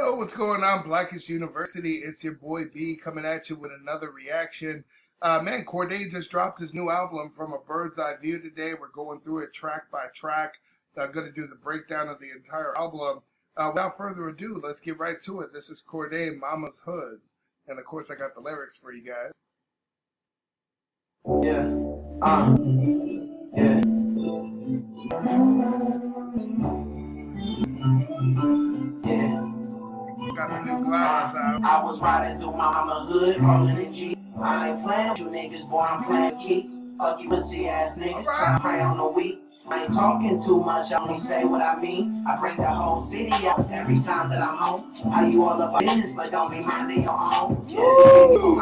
Yo, what's going on, Blackish University? It's your boy B coming at you with another reaction. Man, Cordae just dropped his new album From a Bird's Eye View today. We're going through it track by track. I'm going to do the breakdown of the entire album. Without further ado, let's get right to it. This is Cordae, Mama's Hood. And of course, I got the lyrics for you guys. Yeah. Got the new glasses out. I was riding through my mama hood, rolling a G. I ain't playing with you niggas, boy, I'm playing keeps. Fuck you pussy ass niggas, try to pray on the weak. I ain't talking too much, I only say what I mean. I break the whole city out every time that I'm home. How you all about business, but don't be minding your own. Yo,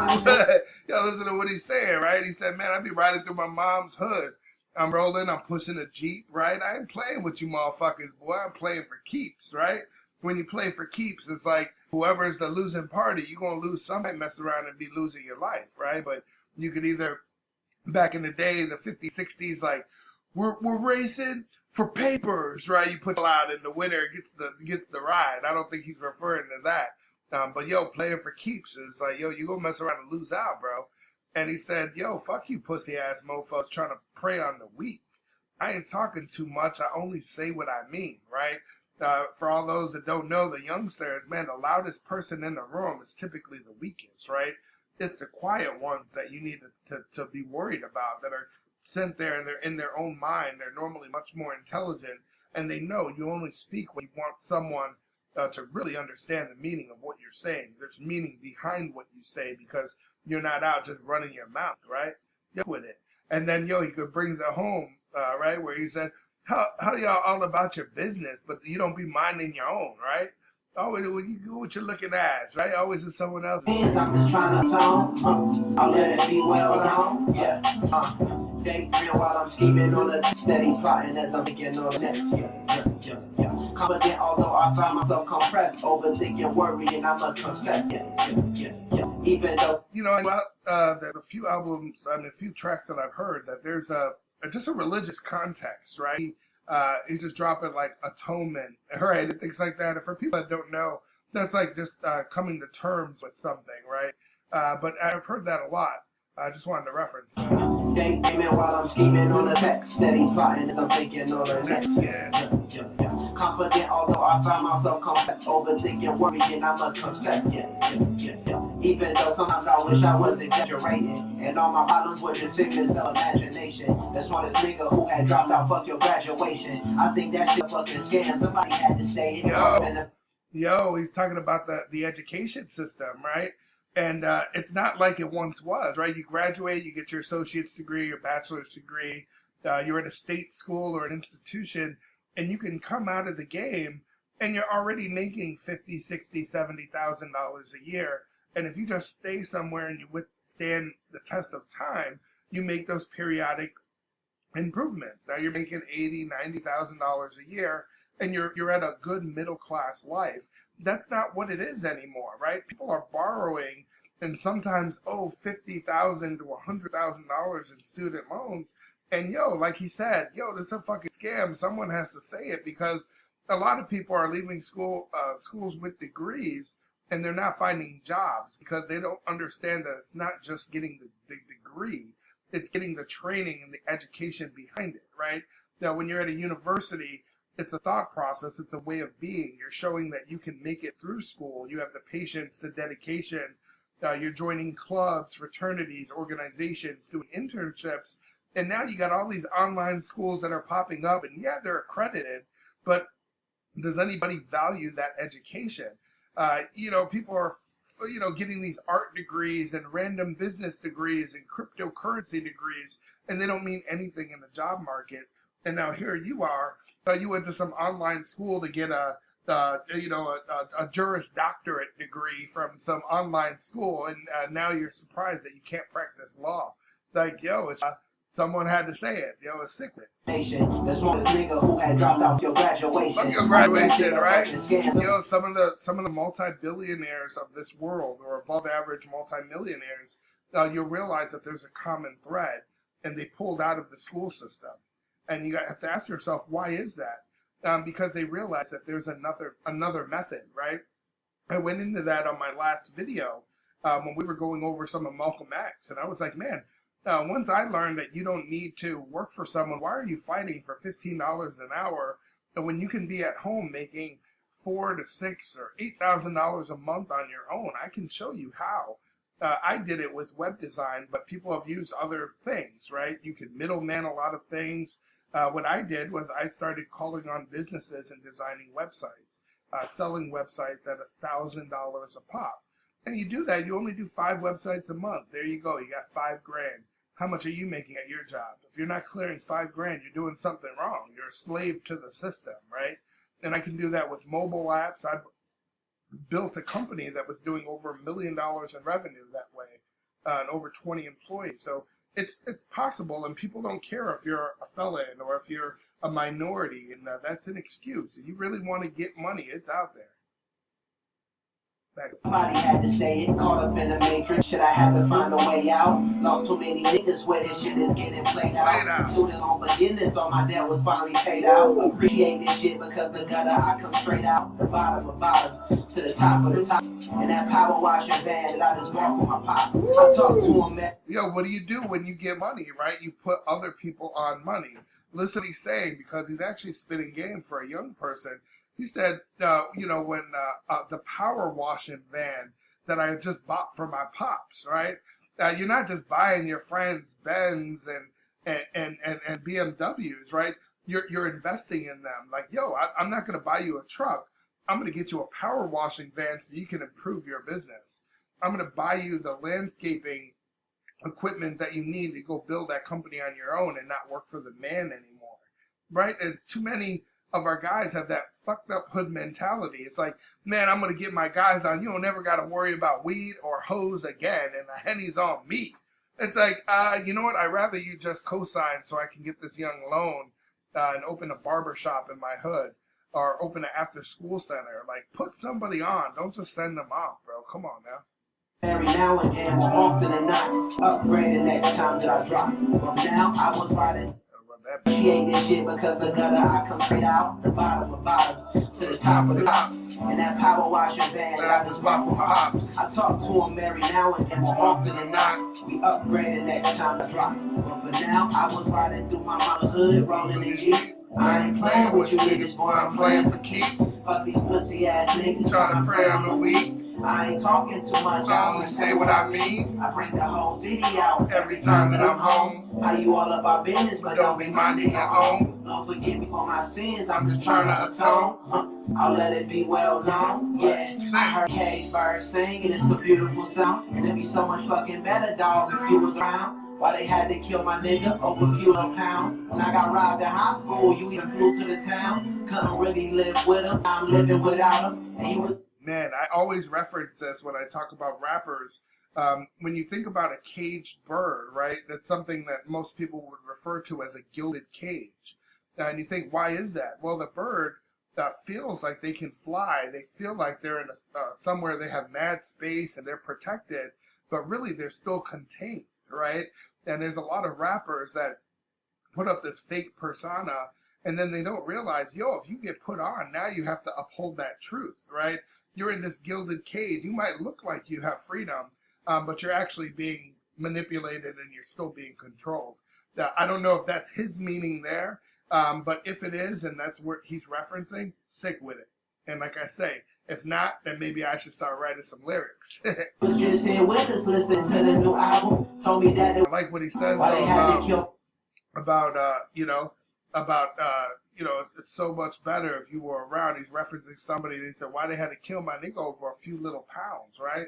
listen to what he's saying, right? He said, man, I be riding through my mom's hood. I'm rolling, I'm pushing a Jeep, right? I ain't playing with you motherfuckers, boy. I'm playing for keeps, right? When you play for keeps, it's like whoever's the losing party, you're going to lose somebody, mess around and be losing your life, right? But you could either, back in the day, in the 50s, 60s, like, we're racing for papers, right? You put it out and the winner gets the ride. I don't think he's referring to that. But yo, playing for keeps is like, yo, you gonna mess around and lose out, bro. And he said, yo, fuck you pussy ass mofos trying to prey on the weak. I ain't talking too much. I only say what I mean, right? For all those that don't know, the youngsters, man, the loudest person in the room is typically the weakest, right? It's the quiet ones that you need to be worried about, that are sent there and they're in their own mind. They're normally much more intelligent, and they know you only speak when you want someone to really understand the meaning of what you're saying. There's meaning behind what you say because you're not out just running your mouth, right? Yo, with it. And then, yo, he brings it home, right, where he said, how y'all all about your business, but you don't be minding your own, right? Always when you go with your looking ass, right? Always in someone else's. I'm just trying to tone. I'll let it be well known. Yeah. Day real while I'm scheming on a steady plotting as I'm thinking on the next. Yeah. Confident, although I find myself compressed, overthinking, worrying, I must confess. Yeah. Even though, you know, there's a few albums, I mean, a few tracks that I've heard that there's just a religious context, right? He's just dropping like atonement, right, and things like that. And for people that don't know, that's like just coming to terms with something, right? But I've heard that a lot. I just wanted to reference that. Daydreaming while I'm scheming on the text, steady plotting as I'm thinking on the next. Yeah. Confident, although I find myself compressed, overthinking, worrying, I must confess. Yeah. Even though sometimes I wish I was exaggerating, and all my problems were just figments of imagination. The smartest nigga who had dropped out, fuck your graduation. I think that shit fucking scam. Somebody had to say it. Yo, he's talking about the education system, right? And it's not like it once was, right? You graduate, you get your associate's degree, your bachelor's degree, you're in a state school or an institution, and you can come out of the game and you're already making $50,000, $60,000, $70,000 a year. And if you just stay somewhere and you withstand the test of time, you make those periodic improvements. Now you're making $80,000, $90,000 a year, and you're at a good middle class life. That's not what it is anymore, right? People are borrowing and sometimes owe $50,000 to $100,000 in student loans. And yo, like he said, yo, this is a fucking scam. Someone has to say it, because a lot of people are leaving schools with degrees and they're not finding jobs because they don't understand that it's not just getting the degree, it's getting the training and the education behind it, right? Now, when you're at a university, it's a thought process. It's a way of being. You're showing that you can make it through school. You have the patience, the dedication. You're joining clubs, fraternities, organizations, doing internships. And now you got all these online schools that are popping up. And yeah, they're accredited, but does anybody value that education? People are, getting these art degrees and random business degrees and cryptocurrency degrees, and they don't mean anything in the job market. And now here you are. You went to some online school to get a Juris Doctorate degree from some online school, and now you're surprised that you can't practice law. Like, yo, it's someone had to say it. Yo, it's sick. The smartest nigga who had dropped out your graduation. Fuck your graduation, right? Yo, some of the multi-billionaires of this world, or above average multi-millionaires, you'll realize that there's a common thread, and they pulled out of the school system. And you have to ask yourself, why is that? Because they realize that there's another method, right? I went into that on my last video when we were going over some of Malcolm X, and I was like, man, once I learned that you don't need to work for someone, why are you fighting for $15 an hour when you can be at home making $4,000 to $6,000 or $8,000 a month on your own? I can show you how. I did it with web design, but people have used other things, right? You can middleman a lot of things. What I did was I started calling on businesses and designing websites, selling websites at $1,000 a pop. And you do that, you only do 5 websites a month. There you go, you got $5,000. How much are you making at your job? If you're not clearing $5,000, you're doing something wrong. You're a slave to the system, right? And I can do that with mobile apps. I built a company that was doing over $1 million in revenue that way, and over 20 employees. So it's possible, and people don't care if you're a felon or if you're a minority, and that's an excuse. If you really want to get money, it's out there. Somebody had to say it, caught up in the matrix. Should I have to find a way out? Lost too many niggas where this shit is getting played out. Student loan forgiveness, all my debt was finally paid out. Appreciate this shit because the gutter I come straight out. The bottom of bottoms to the top of the top. And that power washing van that I just bought for my pop. I talked to him, man. Yo, what do you do when you get money, right? You put other people on money. Listen to what he's saying, because he's actually spitting game for a young person. He said, when the power washing van that I just bought for my pops, right? You're not just buying your friends Benz and BMWs, right? You're investing in them. Like, yo, I'm not going to buy you a truck. I'm going to get you a power washing van so you can improve your business. I'm going to buy you the landscaping equipment that you need to go build that company on your own and not work for the man anymore, right? And too many of our guys have that fucked up hood mentality. It's like, man, I'm going to get my guys on. You don't never got to worry about weed or hose again, and the Henny's on me. It's like, you know what? I'd rather you just co-sign so I can get this young loan and open a barber shop in my hood or open an after-school center. Like, put somebody on. Don't just send them off, bro. Come on now. Every now and then, more often than not, upgrading next time that I drop. But for now, I was riding. Appreciate this shit because the gutter I come straight out. The bottom of bottoms to the top of the tops. And that power washing van that I just bought for my pops. I talk to him every now and then, more often than not. We upgrading next time I drop. But for now, I was riding through my mama hood, rolling in Jeep. I ain't playing with you niggas, boy, I'm playing for keeps. Fuck these pussy ass niggas, trying to pray on the weak. I ain't talking too much, I only say what I mean. I bring the whole city out every time that I'm home. How you all about business, but don't be minding your own. Don't forgive me for my sins, I'm just trying to atone. I'll let it be well known, yeah. I heard cage birds sing, and it's a beautiful sound. And it'd be so much fucking better, dog, if you was around. Why they had to kill my nigga over a few little pounds. When I got robbed in high school, you even flew to the town. Couldn't really live with him, now I'm living without him. And he was... Man, I always reference this when I talk about rappers. When you think about a caged bird, right, that's something that most people would refer to as a gilded cage. And you think, why is that? Well, the bird feels like they can fly. They feel like they're in somewhere they have mad space and they're protected, but really they're still contained, right? And there's a lot of rappers that put up this fake persona, and then they don't realize, yo, if you get put on, now you have to uphold that truth, right? You're in this gilded cage. You might look like you have freedom, but you're actually being manipulated and you're still being controlled. I don't know if that's his meaning there, but if it is, and that's what he's referencing, stick with it. And like I say, if not, then maybe I should start writing some lyrics. Was just here with us listening to the new album. Told me that I like what he says it's so much better if you were around. He's referencing somebody, and he said, why they had to kill my nigga over a few little pounds, right?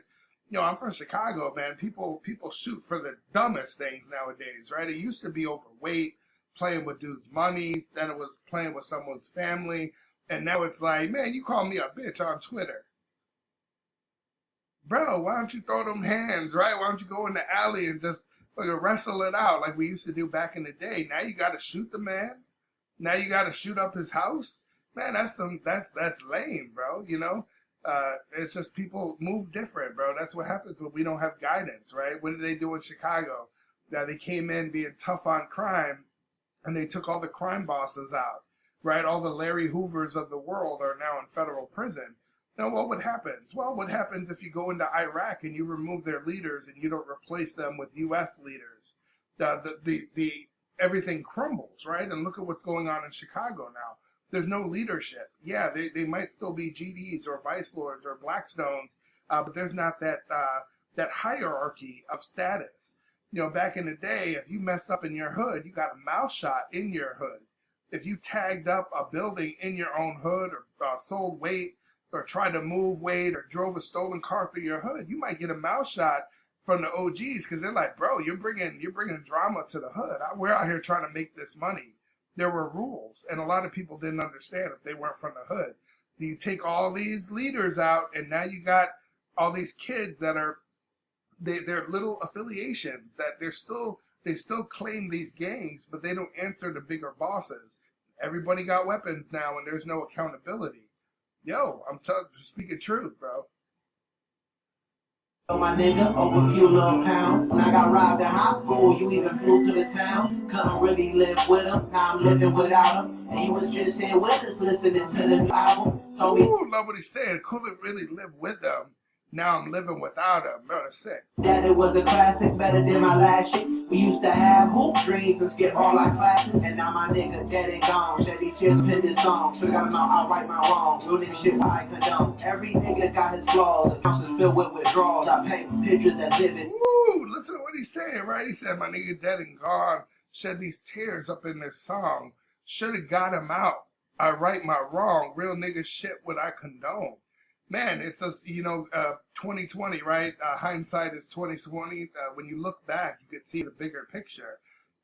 You know, I'm from Chicago, man. People shoot for the dumbest things nowadays, right? It used to be overweight, playing with dudes' money, then it was playing with someone's family, and now it's like, man, you call me a bitch on Twitter. Bro, why don't you throw them hands, right? Why don't you go in the alley and just wrestle it out like we used to do back in the day? Now you got to shoot the man. Now you got to shoot up his house. Man, that's lame, bro. You know, it's just people move different, bro. That's what happens when we don't have guidance, right? What did they do in Chicago? Now they came in being tough on crime, and they took all the crime bosses out, right? All the Larry Hoovers of the world are now in federal prison. Now, what happens? Well, what happens if you go into Iraq and you remove their leaders and you don't replace them with U.S. leaders? The everything crumbles, right? And look at what's going on in Chicago now. There's no leadership. Yeah, they might still be GDs or vice lords or Blackstones, but there's not that hierarchy of status. You know, back in the day, if you messed up in your hood, you got a mouth shot in your hood. If you tagged up a building in your own hood or sold weight or tried to move weight or drove a stolen car through your hood, you might get a mouth shot from the OGs because they're like, bro, you're bringing drama to the hood. We're out here trying to make this money. There were rules, and a lot of people didn't understand if they weren't from the hood. So you take all these leaders out, and now you got all these kids that are they're little affiliations that they still claim these gangs, but they don't answer to bigger bosses. Everybody got weapons now, and there's no accountability. Yo, I'm speaking truth, bro. My nigga, over a few little pounds. When I got robbed in high school, you even flew to the town. Couldn't really live with him, now I'm living without him. And he was just here with us listening to the new album. Told me, ooh, love what he said. Couldn't really live with them. Now I'm living without him. Bro, that's sick. That it was a classic, better than my last shit. We used to have hoop dreams and skip all our classes. And now my nigga dead and gone. Shed these tears, pin this song. Should've got him out, I'll right my wrong. Real nigga shit, I condone. Every nigga got his flaws. Accounts is filled with withdrawals. I paint pictures as vivid. Woo, listen to what he's saying, right? He said, my nigga dead and gone. Shed these tears up in this song. Should've got him out. I right my wrong. Real nigga shit what I condone. Man, it's just, 2020, right? Hindsight is 2020. When you look back, you can see the bigger picture.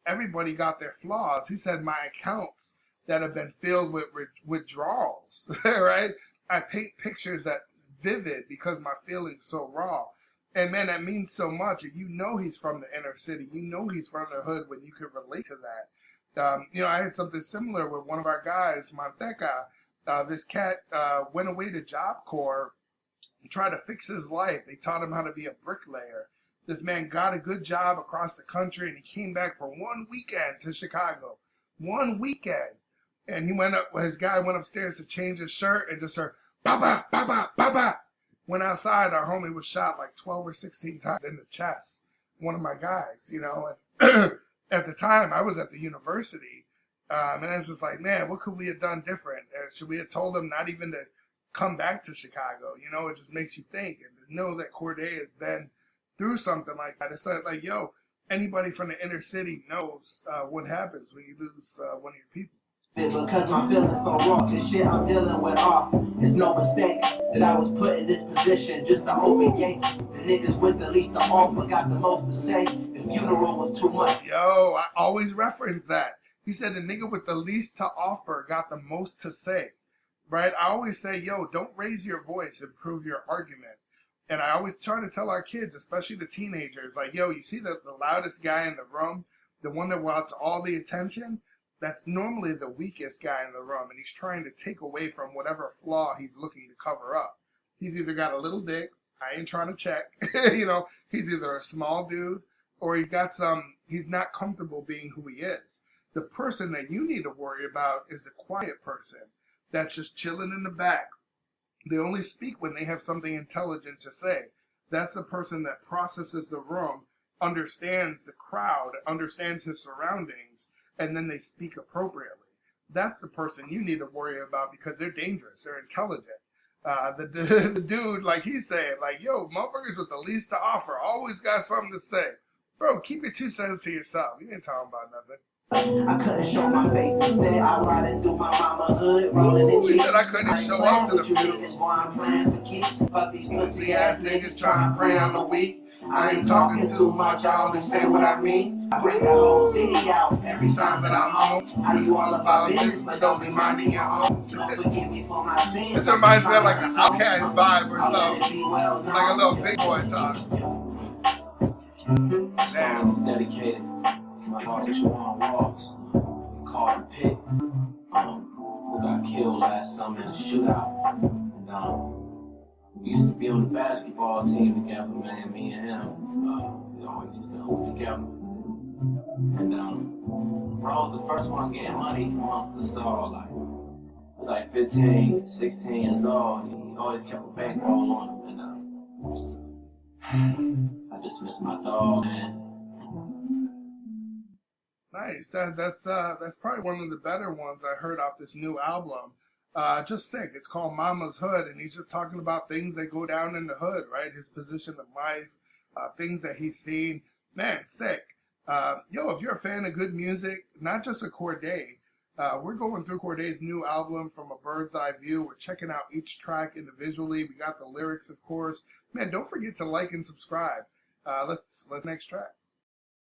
Everybody got their flaws. He said my accounts that have been filled with withdrawals, right? I paint pictures that's vivid because my feelings so raw. And man, that means so much. If you know he's from the inner city, you know he's from the hood when you can relate to that. I had something similar with one of our guys, Manteca. This cat went away to Job Corps and tried to fix his life. They taught him how to be a bricklayer. This man got a good job across the country, and he came back for one weekend to Chicago. One weekend. And his guy went upstairs to change his shirt and just heard, "Baba, baba, baba." Went outside, our homie was shot like 12 or 16 times in the chest. One of my guys, And at the time, I was at the university. And it's just like, man, what could we have done different? Should we have told him not even to come back to Chicago? It just makes you think. And to know that Cordae has been through something like that. It's like, yo, anybody from the inner city knows what happens when you lose one of your people. Because my feelings so raw, this shit I'm dealing with it's no mistake that I was put in this position just to open gates. The niggas with the least to offer got the most to say. The funeral was too much. Yo, I always reference that. He said the nigga with the least to offer got the most to say, right? I always say, yo, don't raise your voice, improve your argument. And I always try to tell our kids, especially the teenagers, like, yo, you see the loudest guy in the room, the one that wants all the attention? That's normally the weakest guy in the room, and he's trying to take away from whatever flaw he's looking to cover up. He's either got a little dick, I ain't trying to check, he's either a small dude, or he's not comfortable being who he is. The person that you need to worry about is the quiet person that's just chilling in the back. They only speak when they have something intelligent to say. That's the person that processes the room, understands the crowd, understands his surroundings, and then they speak appropriately. That's the person you need to worry about because they're dangerous. They're intelligent. The dude, like he's saying, like, yo, motherfuckers with the least to offer always got something to say. Bro, keep your 2 cents to yourself. You ain't talking about nothing. I couldn't show my face, instead I riding through my mama hood, rolling in He said I couldn't show up to the funeral. Boy, I'm playing for keeps, but these pussy ass niggas trying to prey on the weak. I ain't talking too much, I only say what I mean. I bring the whole city out every time that I'm home. How you all about business, but don't be minding your own. Don't forgive me for my sins. This reminds me of like an Outkast vibe or something. Like a little big boy talk. This song is dedicated to my daughter Juwan Walls, called The Pit, who got killed last summer in a shootout. And we used to be on the basketball team together, man, me and him. We always used to hoop together. And bro was the first one getting money amongst us all. He was like 15, 16 years old. He always kept a bankroll on him, and I just miss my dog, man. Nice. That's probably one of the better ones I heard off this new album. Just sick. It's called Mama's Hood, and he's just talking about things that go down in the hood, right? His position in life, things that he's seen. Man, sick. Yo, if you're a fan of good music, not just a Cordae, we're going through Cordae's new album from a bird's eye view. We're checking out each track individually. We got the lyrics, of course. Man, don't forget to like and subscribe. Let's next track.